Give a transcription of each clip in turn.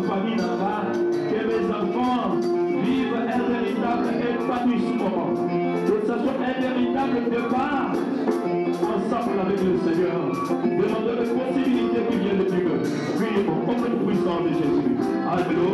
famille là-bas, que mes enfants vivent un véritable épanouissement, que ce soit un véritable départ ensemble avec le Seigneur. Demandez les possibilités qui viennent de Dieu. Priez au nom puissant de Jésus. Alléluia.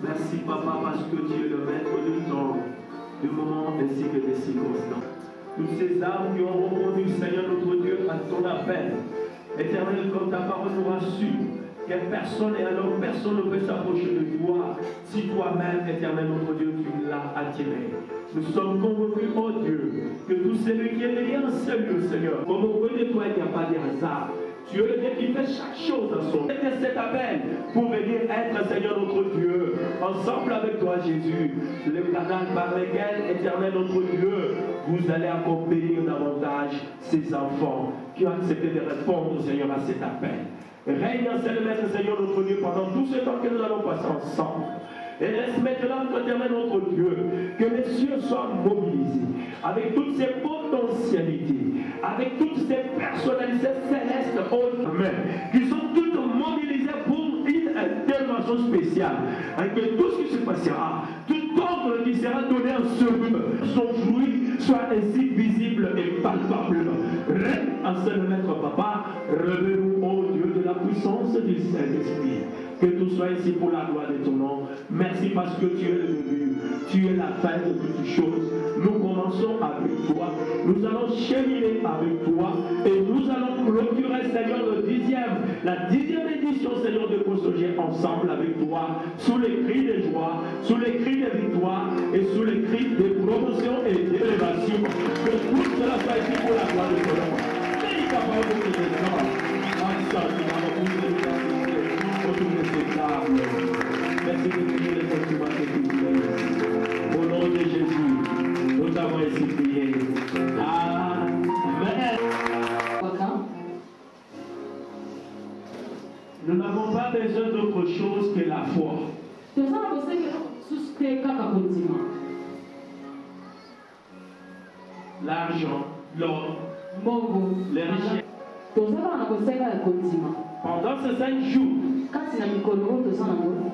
Merci papa parce que tu es le maître du temps, du moment ainsi que des circonstances. Toutes ces âmes qui ont répondu, Seigneur notre Dieu, à ton appel. Éternel, comme ta parole nous rassure, que personne et alors personne ne peut s'approcher de toi si toi-même, éternel notre Dieu, tu l'as attiré. Nous sommes convaincus, oh Dieu, que tout celui qui est lié en ce lieu, Seigneur, comme auprès de toi, il n'y a pas de hasard. Tu es le Dieu qui fait chaque chose à son. C'était cet appel pour venir être, Seigneur notre Dieu, ensemble avec toi, Jésus, le canal par lequel, éternel notre Dieu, vous allez accompagner davantage ces enfants qui ont accepté de répondre, Seigneur, à cet appel. Règne en seul maître, Seigneur notre Dieu, pendant tout ce temps que nous allons passer ensemble. Et laisse maintenant, éternel notre Dieu, que les cieux soient mobilisés avec toutes ces potentialités, avec toutes ces personnalités célestes, qui sont toutes mobilisées pour une intervention spéciale. Et que tout ce qui se passera, tout ordre qui sera donné en ce lieu, son fruit soit ainsi visible et palpable. Règne en seul maître, papa, révèle-nous, ô Dieu, de la puissance du Saint-Esprit. Que tout soit ici pour la gloire de ton nom. Merci parce que tu es le début, tu es la fin de toutes choses. Nous commençons avec toi, nous allons cheminer avec toi et nous allons clôturer, Seigneur, la dixième édition, Seigneur, de Postologie ensemble avec toi, sous les cris de joie, sous les cris de victoire et sous les cris de promotion et d'élévation. Que tout cela soit ici pour la gloire de ton nom. C'est ta parole de tes merci de bénir les instruments que tu es. Au nom de Jésus, nous avons ainsi prié. Amen. Nous n'avons pas besoin d'autre chose que la foi. L'argent, l'or, les richesses. Pendant ces 5 jours,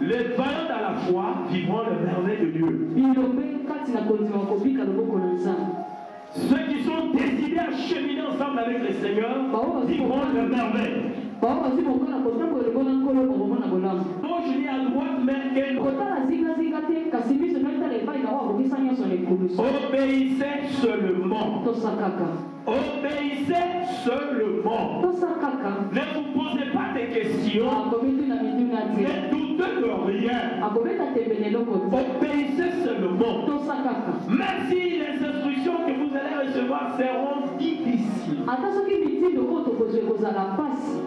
les vaillants à la foi vivront le merveille de Dieu. Ceux qui sont décidés à cheminer ensemble avec le Seigneur vivront le merveille. Non, je dis à droite, mais obéissez seulement. Obéissez seulement. Ne vous posez pas de questions. Ne doutez de rien. Obéissez seulement. Même si les instructions que vous allez recevoir seront difficiles.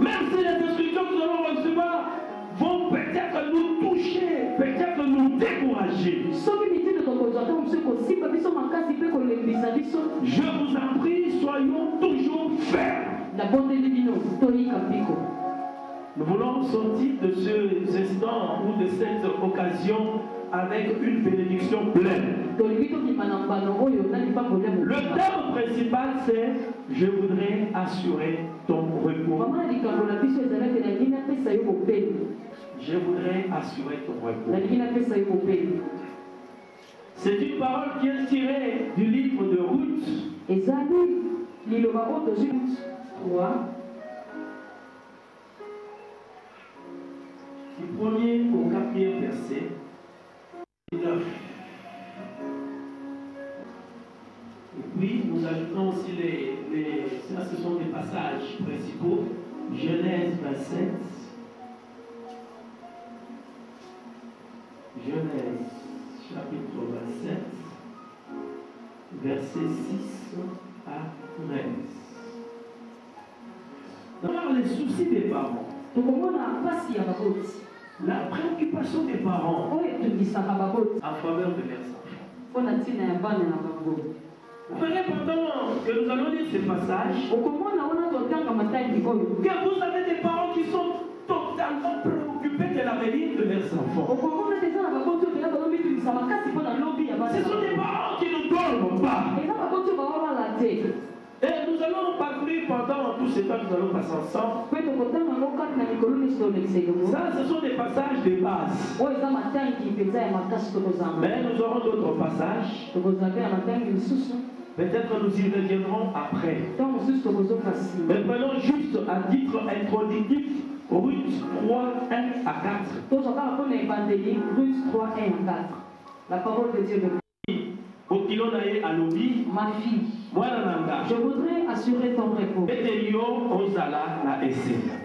Même si les instructions que nous allons recevoir vont peut-être nous toucher, peut-être nous décourager. Je vous en prie, soyons toujours fermes. Nous voulons sortir de ce instant ou de cette occasion avec une bénédiction pleine. Le thème principal, c'est « Je voudrais assurer ton repos ». Je voudrais assurer ton repos. C'est une parole qui est tirée du livre de Ruth. Du 1er au 4e verset. 9. Et puis nous ajoutons aussi ça ce sont des passages principaux. Genèse 27. Genèse chapitre 27, versets 6 à 13. Alors, les soucis des parents, la préoccupation des parents en faveur de leurs enfants. Vous verrez pendant que nous allons lire ces passages que vous avez des parents qui sont totalement préoccupés de l'avenir de leurs enfants. Ce sont des parents qui ne dorment pas. Et nous allons parcourir pendant tout ce temps que nous allons passer ensemble. Ça, ce sont des passages de base. Mais nous aurons d'autres passages. Peut-être nous y reviendrons après. Mais prenons juste à titre introductif Ruth 3, 1 à 4. La parole de Dieu. Ma fille, je voudrais assurer ton repos.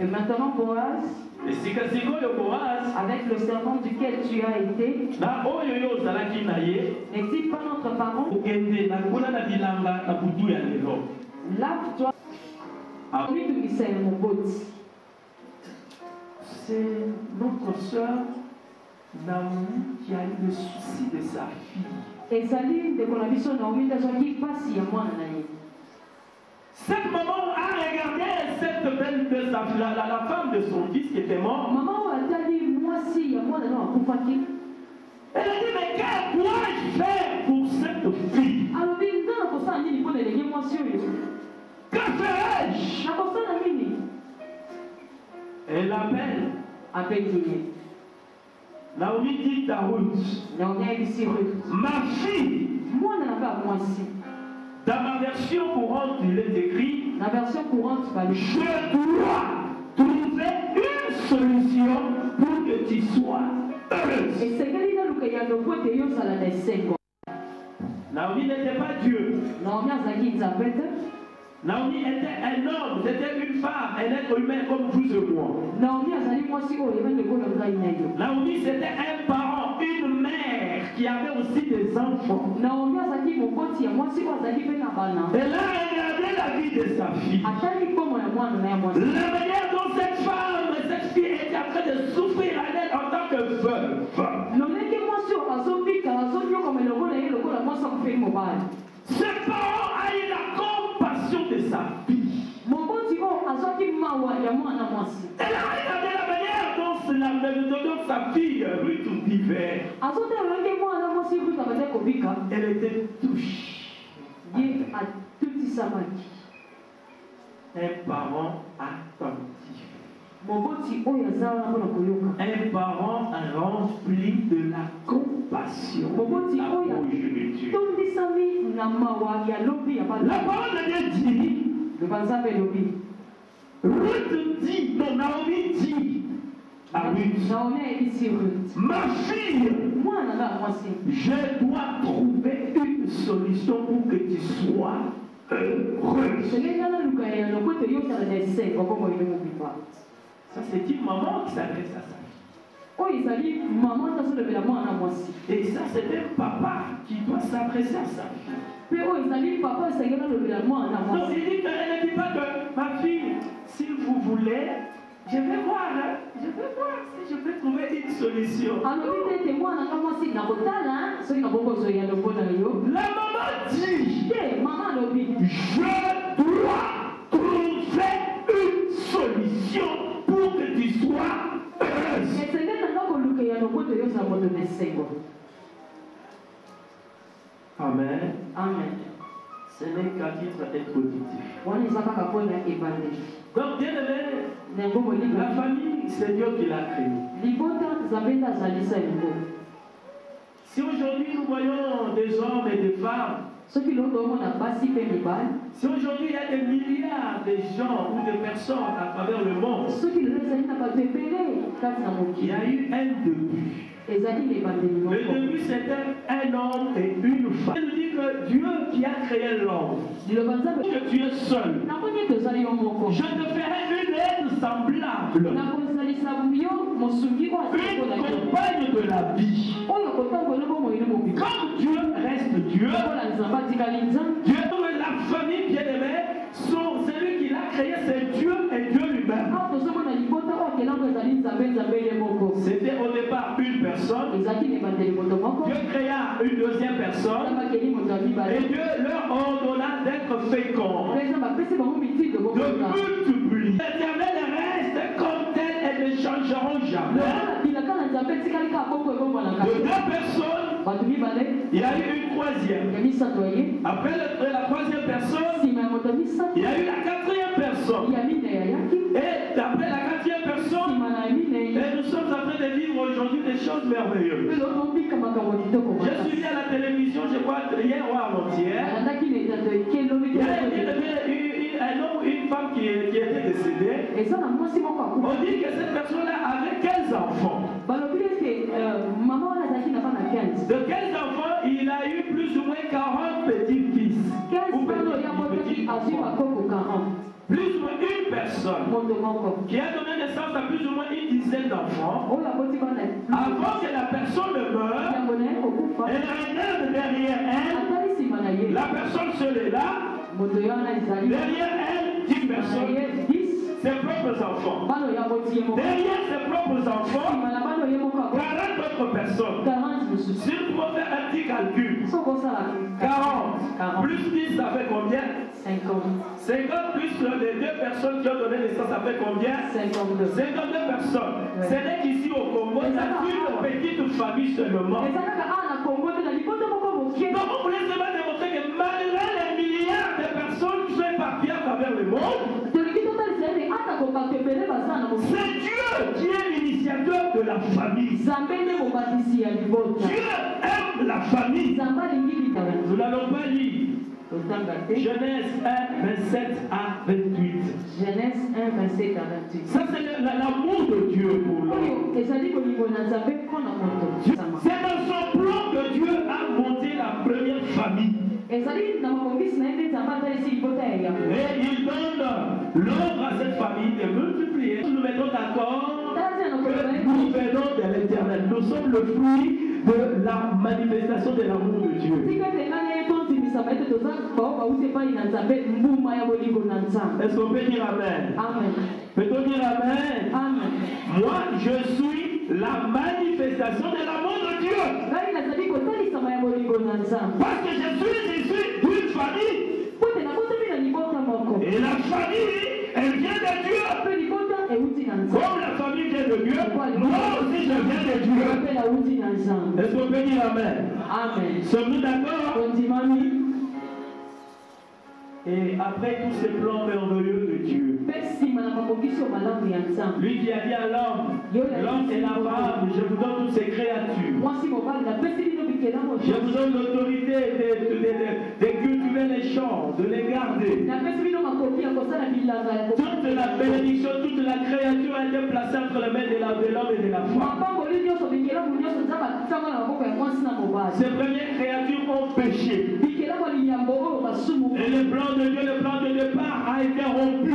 Et maintenant, Boaz, avec le serment duquel tu as été, n'est-il pas notre parent? Lave-toi. C'est notre soeur Naomi qui a eu le souci de sa fille. Cette maman a regardé cette belle de la femme de son fils qui était mort. Elle a dit, mais que dois-je faire pour cette fille? Que ferais-je? Elle appelle. Naomi dit à Ruth, ma fille, dans ma version courante, il est écrit, je dois trouver une solution pour que tu sois heureuse. Naomi n'était pas Dieu. Naomi était un homme, c'était une femme, un être humain comme vous et moi. Naomi c'était un parent, une mère qui avait aussi des enfants. Elle a regardé la vie de sa fille. La manière dont cette femme, cette fille était en train de souffrir en elle en tant que veuve. Ce parent a eu la compassion de sa fille. Elle a regardé la manière dont sa fille Ruth vivait. Elle était touchée. Un parent attentif. Un parent rempli de la compassion. La parole de Dieu dit, Ruth dit, non, Naomi dit à Ruth, ma fille, je dois trouver une solution pour que tu sois heureuse. Ça, c'est une maman qui s'adresse à sa fille. Et ça, c'est un papa qui doit s'adresser à sa fille. Non, il dit qu'elle ne dit pas que ma fille, si vous voulez, je vais voir si je peux trouver une solution. La maman dit, je dois trouver une solution pour que tu sois heureuse. Amen. Amen. Ce n'est qu'à titre introductif. Donc, bien aimé, la famille, c'est Dieu qui l'a créée. Si aujourd'hui nous voyons des hommes et des femmes, si aujourd'hui il y a des milliards de gens ou de personnes à travers le monde, il y a eu un début. Le début c'était un homme et une femme. Il dit que Dieu qui a créé l'homme, que tu es seul, je te ferai une aide semblable. compagne de la vie. Comme Dieu reste Dieu, Dieu, la famille bien-aimée, celui qui l'a créé, c'est Dieu et Dieu lui-même. C'était au départ une personne. Dieu créa une deuxième personne. Et Dieu leur ordonna d'être féconds, de multiplier. L'Éternel reste comme tel et ne changeront jamais. De deux personnes, il y a eu une troisième. Après la troisième personne, il y a eu la quatrième personne. Et après la quatrième personne, et nous sommes en train de vivre aujourd'hui des choses merveilleuses. Je suis venu à la télévision, je crois, hier ou avant-hier. Il y a une femme qui était décédée. On dit que cette personne-là avait 15 enfants. De 15 enfants, il a eu plus ou moins 40 petits-fils. Plus ou moins une personne qui a donné naissance à plus ou moins une dizaine d'enfants. Avant que la personne ne meure, elle regarde derrière elle. La personne seule est là. Derrière elle, 10 personnes. Ses propres enfants. Derrière ses propres enfants, 40 autres personnes. Si vous pouvez faire un petit calcul, 40 plus 10, ça fait combien? 50 plus les deux personnes qui ont donné naissance, ça fait combien? 52 personnes. Ce n'est qu'ici au Congo, c'est une petite famille seulement. Donc vous voulez seulement démontrer que malgré les milliards de personnes qui sont éparpillées à travers le monde, c'est Dieu qui est l'initiateur de la famille. Dieu aime la famille. Nous n'allons pas lire Genèse 1, 27 à 28. Genèse 1, 27 à 28. Ça, c'est l'amour de Dieu pour l'homme. C'est dans son plan que Dieu a monté la première famille. Et il donne l'ordre à cette famille de multiplier. Nous mettons d'accord que nous venons de l'Éternel. Nous sommes le fruit de la manifestation de l'amour de Dieu. Est-ce qu'on peut dire Amen? Amen. Peut-on dire Amen? Amen. Moi, je suis la manifestation de l'amour de Dieu. Parce que je suis issu d'une famille. Et la famille, elle vient de Dieu. Comme la famille vient de Dieu, moi aussi je viens de Dieu. Est-ce qu'on peut dire Amen? Amen. Sommes-nous d'accord? Et après tous ces plans merveilleux de Dieu, lui qui a dit à l'homme et la femme, je vous donne toutes ces créatures. Je vous donne l'autorité de cultiver les champs, de les garder. Toute la bénédiction, toute la créature a été placée entre les mains de l'homme et de la femme. Ces premières créatures ont péché. Et le plan de Dieu, le plan de départ a été rompu.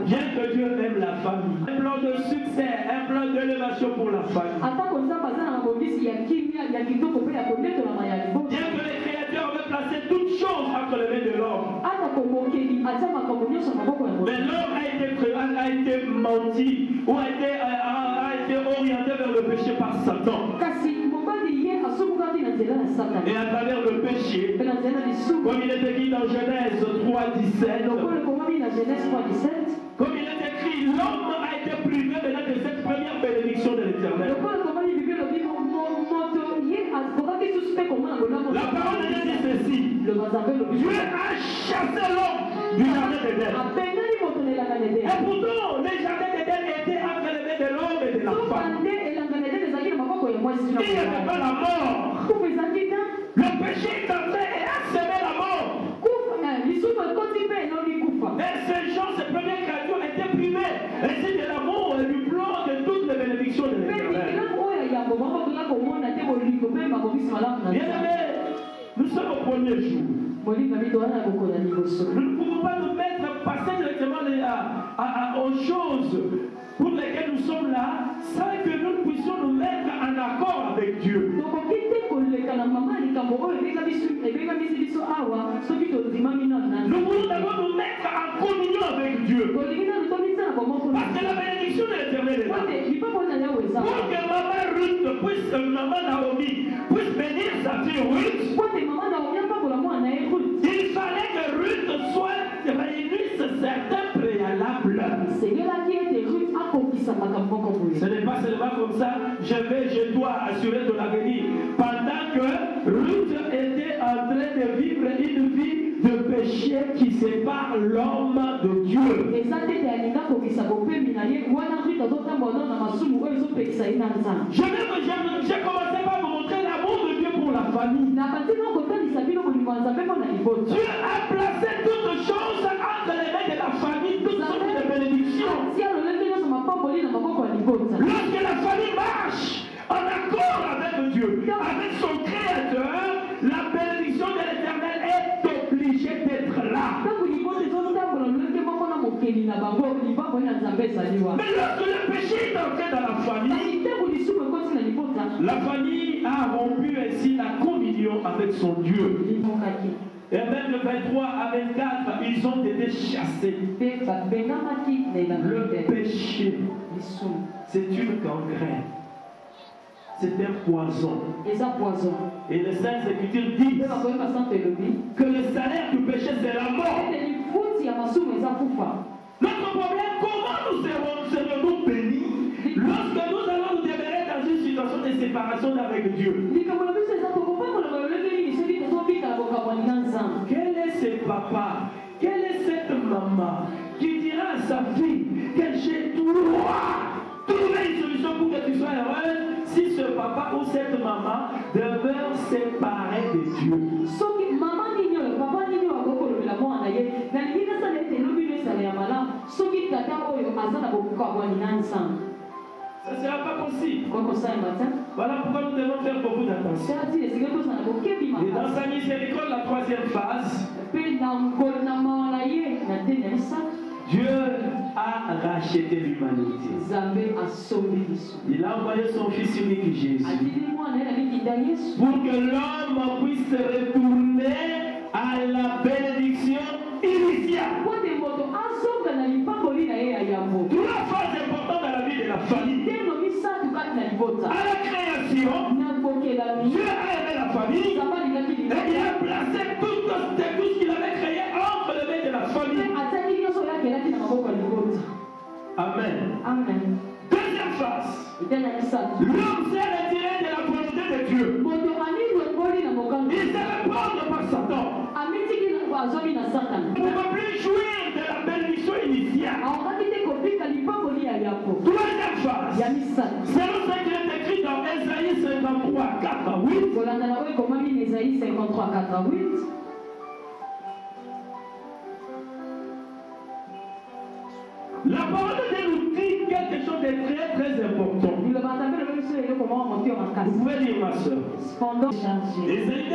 Bien que Dieu aime la famille. Un plan de succès, un plan d'élévation pour la famille. Bien que les créateurs avaient placé toutes choses entre les mains de l'homme. Mais l'homme a été menti ou a été orienté vers le péché par Satan. Et à travers le péché, comme il est écrit dans Genèse 3:17, comme il est écrit, l'homme a été privé de cette première bénédiction de l'Éternel. La parole de Dieu dit ceci: Dieu a chassé l'homme du jardin d'Éden. Et pourtant, le jardin d'Éden était entre les mains de l'homme et de la femme. Il n'y avait pas la mort. Le péché est entré et a semé la mort. Et ces gens, ces premières créatures étaient privées ainsi de l'amour et du plan de toutes les bénédictions de l'Éternel. Bien-aimés, nous sommes au premier jour. Nous ne pouvons pas nous mettre passer directement aux choses pour lesquelles nous sommes là, sans que nous puissions nous mettre en accord avec Dieu. Nous voulons d'abord nous mettre en communion avec Dieu. Parce que la bénédiction de l'Éternel est là. Pour que maman Ruth puisse, maman Naomi puisse bénir sa fille Ruth, il fallait que Ruth soit réunisse certains préalables. Ce n'est pas seulement comme ça, je dois assurer de l'avenir. Pendant que Ruth était en train de vivre une vie de péché qui sépare l'homme de Dieu. J'ai commencé par vous montrer l'amour de Dieu pour la famille. Dieu a placé toutes choses entre les mains de la famille, toutes sortes de bénédictions. Lorsque la famille marche en accord avec Dieu, avec son Créateur, la bénédiction de l'Éternel est obligée d'être là. Mais lorsque le péché est entré dans la famille a rompu ainsi la communion avec son Dieu. Et même le 23 à 24, ils ont été chassés. Le péché, c'est une gangrène. C'est un poison. Et les Saintes Écritures disent que le salaire du péché, c'est la mort. Notre problème, comment nous serons-nous bénis lorsque nous allons nous demeurer dans une situation de séparation avec Dieu? Quel est ce papa, quelle est cette maman qui dira à sa fille que j'ai droit trouver une solution pour que tu sois heureuse si ce papa ou cette maman demeure séparé de Dieu? Ça ne sera pas possible. Voilà pourquoi nous devons faire beaucoup d'attention. Et dans sa miséricorde, la troisième phase, Dieu a racheté l'humanité. Il a envoyé son Fils unique Jésus pour que l'homme puisse retourner à la bénédiction initiale. Trois phases importantes dans la vie de la famille. À la création, Dieu a aimé la famille et il a placé tout ce qu'il avait créé entre les mains de la famille. Amen. Deuxième phase. L'homme s'est retiré de la volonté de Dieu. Il s'est répandre par Satan. On ne peut plus jouir de la bénédiction initiale. Troisième phase. C'est ce qui est écrit dans Ésaïe 53, 4 à 8. La parole de Dieu nous dit quelque chose de très très important. Vous pouvez lire, ma soeur. Ésaïe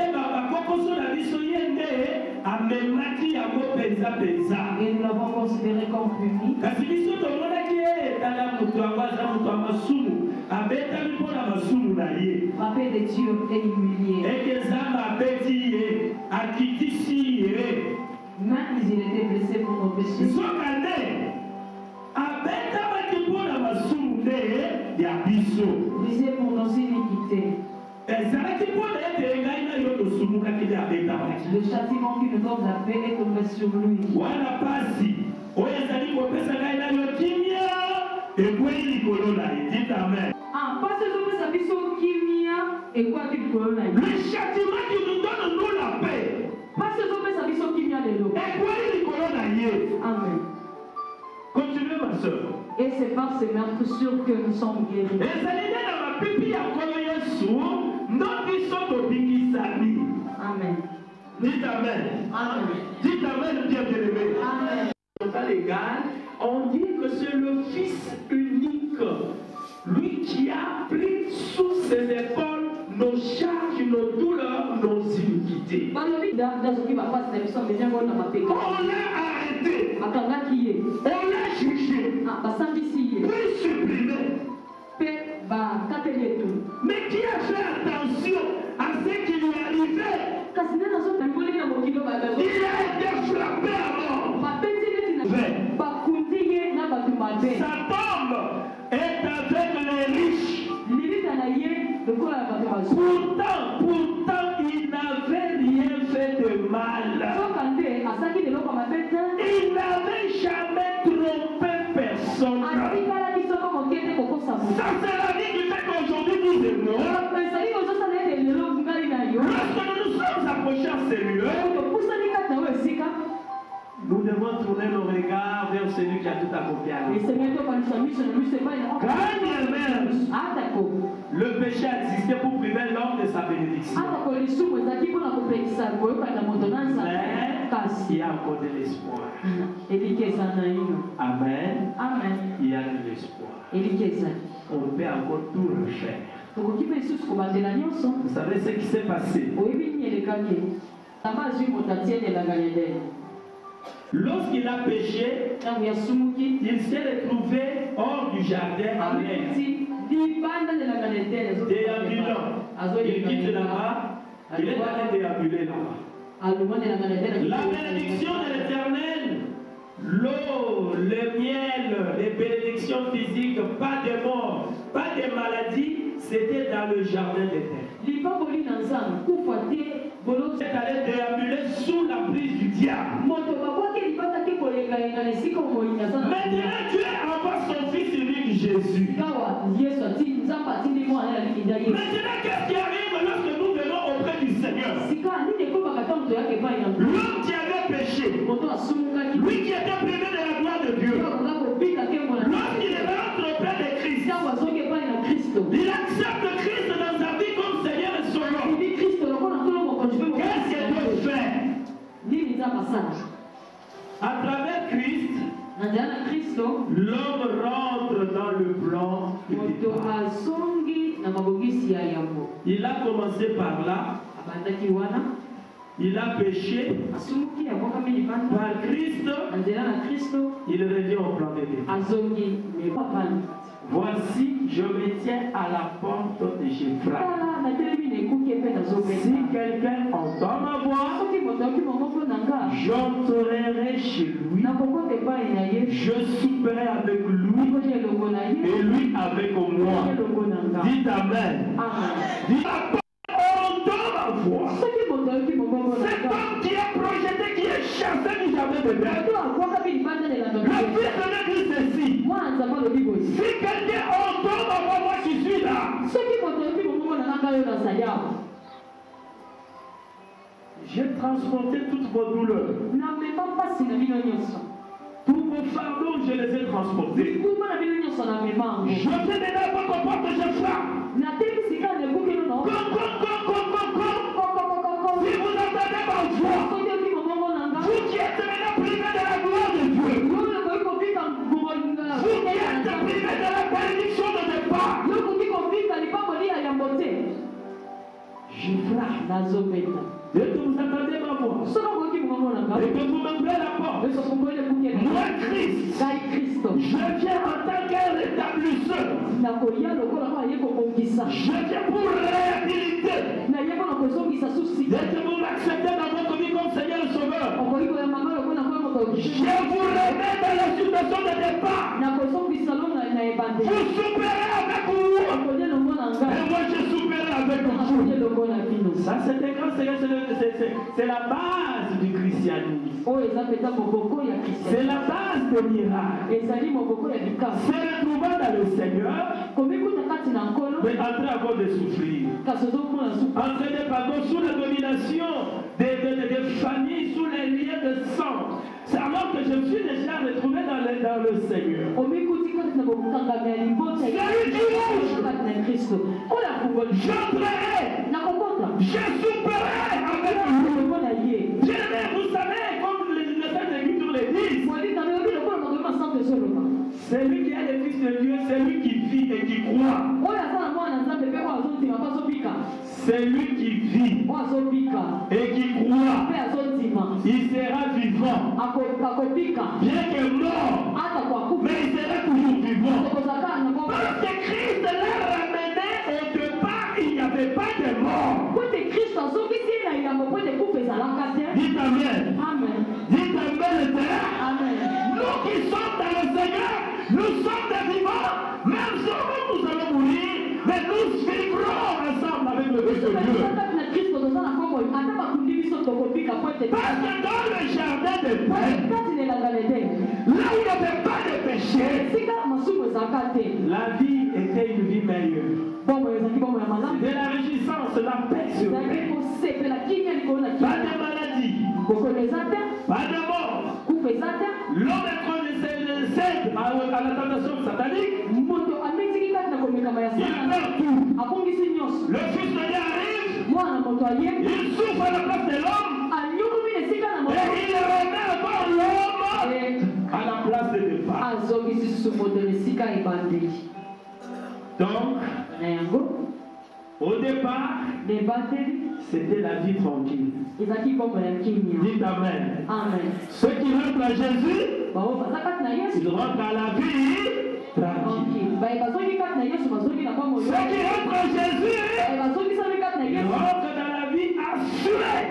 et nous l'avons considéré comme puni. Frappé de Dieu et humilié. Même il était blessé pour nos péchés. Brisé pour nos iniquités. Le châtiment qui nous donne la paix est tombé sur lui. Ah, parce que sa mission kimia et quoi tu peux. Le châtiment qui nous donne nous la paix. Parce que sa mission kimia de l'eau. Amen. Continuez, ma soeur. Et c'est par ces meurtres sûrs que nous sommes guéris. Amen. Dites Amen. Amen. Dites Amen, bien-aimé. Amen. Légal, on dit que c'est le Fils unique, lui qui a pris sous ses épaules nos charges, nos douleurs, nos iniquités. On l'a arrêté. bakangaki ye. On l'a jugé, Ah, basambisi ye. puis supprimé. Pe bakateli etu. Mais qui a fait attention à ce qui lui arrivait? Kasi nde nazotamboli na mokilo bagazo. Il a été frappé à mort. Bapeti neti na bakundi ye na bato mabe. Sa tombe est avec les riches. Lilita na ye lokola ya bato bazwa. Pourtant, il n'avait rien fait de mal. Soka nde asaki leloko mabe te. Il n'avait jamais trompé personne. Atikalaki soko moke te kokosa moto. Ça, c'est la vie qui fait qu'aujourd'hui nous aimons. ezali kozosala ete lelo ngai na yo. Lorsque nous nous sommes approchés en sérieux, topusani kati na yo esika. nous devons tourner nos regards vers celui qui a tout accompli à nous. esengeli tokanisa miso na miso epai na Quand bien même atako le péché a existé pour priver l'homme de sa bénédiction, atako lisumu ezalaki mpona kopekisa koyokana moto na nzambe mais kasi il y a encore de l'espoir. eliki eza na ino. Amen. Amen. Il y a de l'espoir. eliki ezali On peut encore tout refaire. tokoki mpe lisusu kobandela nyonso. Vous savez ce qui s'est passé? oyebi nini elekaki tamba azwi moto atiendelaka yedele. Lorsqu'il a péché, ntango yasumuki il s'est retrouvé hors du jardin en l'air. aweti libandanelaka yedele Déambulant. Il quitte là-bas. Il est allé déambuler là-bas. alumanelaka yedele. La bénédiction de l'Éternel, l'eau, le miel, les bénédictions physiques, pas de mort, pas de maladie, c'était dans le jardin d'Éden. libakoli na nzambe kufa te bolo. Il est allé déambuler sous la prise du diable. moto bakwaki libandaki kolengalenga na esika omoyi aza na. Maintenant, Dieu envoie son fils unique Jésus. kawa yesu ati nzambe atindi mwana ya likinda ye. Maintenant, qu'est-ce qui arrive lorsque nous venons auprès du Seigneur? sika nini ekobaka ntango toyaka epai na L'homme qui avait péché, moto asumukaki. lui qui était privé de la gloire de Dieu, okoka kobika nkembo na lorsqu'il rentre auprès de Christ, ntango azoki epai na kristo. il accepte Christ dans sa vie comme Seigneur et Sauveur. ibi kristo lokola nkolo mokonzi mpe Qu'est-ce que Dieu fait? nini nzambe asala. À travers Christ, na nzela na kristo l'homme rentre dans le plan du moto départ. azongi na mabongisi ya yambo. Il a commencé par là, abandaki wana il a péché. asumuki abwakami libanda. Par Christ, na nzela na kristo il revient au plan de départ. azongi mepapani. Voici, je me tiens à la porte et je frappe. tala natelemi na ekuki epe Si nazobeta. quelqu'un entend ma voix, soki moto ayoki mongongo na nga j'entrerai chez lui, nakokota epai na ye. je souperai avec lui okoki elongo na ye et lui avec moi. elongo na nga. Dites Amen. Amen. Dites entend ma voix. soki moto ayoki mongongo na Cet nga homme qui est projeté, qui est chassé du jardin de Dieu. moto abwakami libandanela na Le Fils de Dieu dit ceci. mwana nzambe alobi boye. Si quelqu'un entend ma voix, moi je suis là. soki moto ayoki mongongo na nga oyo nazali awa. J'ai transporté toutes vos douleurs. namema mpasi na bino nyonso. Tous vos fardeaux, je les ai transportés. kuma na bino nyonso namema yango. Je vais donner à votre porte, je frappe. nateli sika na ekuki eno na Comme. Si vous entendez ma voix, soki oyoki mongongo na nga vous qui êtes maintenant privé de la gloire de Dieu, oyo okoki kobika vous qui êtes privé de la bénédiction de départ, yo okoki kobika lipakoli ya yambo te. je frappe. nazobeta Dès que vous entendez ma voix, soki okoki mongongo na nga et que vous m'ouvrez la porte, esokongoli ekuki moi, Christ, ngai kristo je viens en tant qu'un rétablisseur. nakoya lokola mpo aye kobongisa. Je viens pour réhabiliter. naye mpona kozongisa susi. Dès que vous m'acceptez dans votre vie comme Seigneur et Sauveur, okoki koyambanga lokola mpo moto je vous remets dans la situation de départ. nakozongisa lo na ebande. Vous souperez avec moi. okolia longo na Et ngai moi, je souperai avec vous. nakolia longo na bino. Ça, c'est un grand Seigneur, c'est la base du christianisme. oyo eza mpenza moboko ya kristo. C'est la base des miracles. ezali moboko ya bikabo. C'est le trouver dans le Seigneur, komikuta kati na nkolo mais en train encore de souffrir. kasi ozomona suka. En train de pardon, sous la domination des familles, sous les liens de sang. C'est alors que je me suis déjà retrouvé dans le Seigneur. omikuti kati na bokangami ya libota kati na kristo oyo afungoli. J'entrerai, nakokota je souperai avec lui. longo na ye. Bien-aimés, vous savez, comme les Saintes Écritures le disent, molika meyobi lokola makomi masante ezoloba. c'est lui qui est le Fils de Dieu, c'est lui qui vit et qui croit. oyo aza na mwana nzambe mpe oyo azondima mpe azobika. C'est lui qui vit oyo azobika et qui croit. mpe azondima. il sera vivant. Bien que mort, mais il sera toujours vivant. Parce que Christ l'a ramené au départ, il n'y avait pas de mort. Dites Amen. Dites Amen, Père. Nous qui sommes dans le Seigneur, nous sommes des vivants. Même si nous allons mourir, mais nous vivrons ensemble avec le Fils de Dieu. Parce que dans le jardin de paix, là où il n'y avait pas de péché, la vie était une vie meilleure. De la réjouissance, la paix sur terre. Pas de maladie, pas de mort. L'homme est cède à la tentation satanique. Il perd tout. Le Fils de Dieu arrive, il souffre à la place de l'homme et il remet encore l'homme à la place de départ. Donc, au départ, c'était la vie tranquille. Dites Amen. Ceux qui rentrent à Jésus, ils rentrent à la vie tranquille. Ceux qui rentrent à Jésus, ils rentrent dans la vie assurée.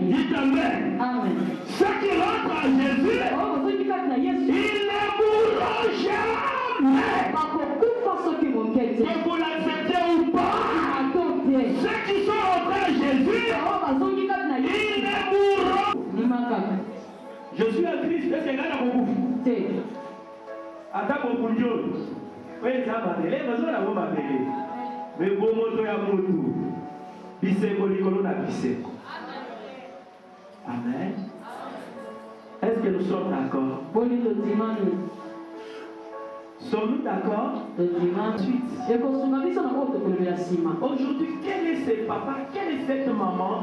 Dites Amen. Ceux qui rentrent à Jésus, ils ne mourront jamais. Que vous l'acceptez ou pas, ceux qui sont rentrés à Jésus, ils ne mourront. Je suis un Christ, je suis un beaucoup. Attends pour Dieu. Oui, ça va aller, mais ça va aller. Mais bon moto ya moto. Biseko likolo na biseko. Amen. Est-ce que nous sommes d'accord? Sommes-nous d'accord? Ensuite, aujourd'hui, quel est ce papa, quelle est cette maman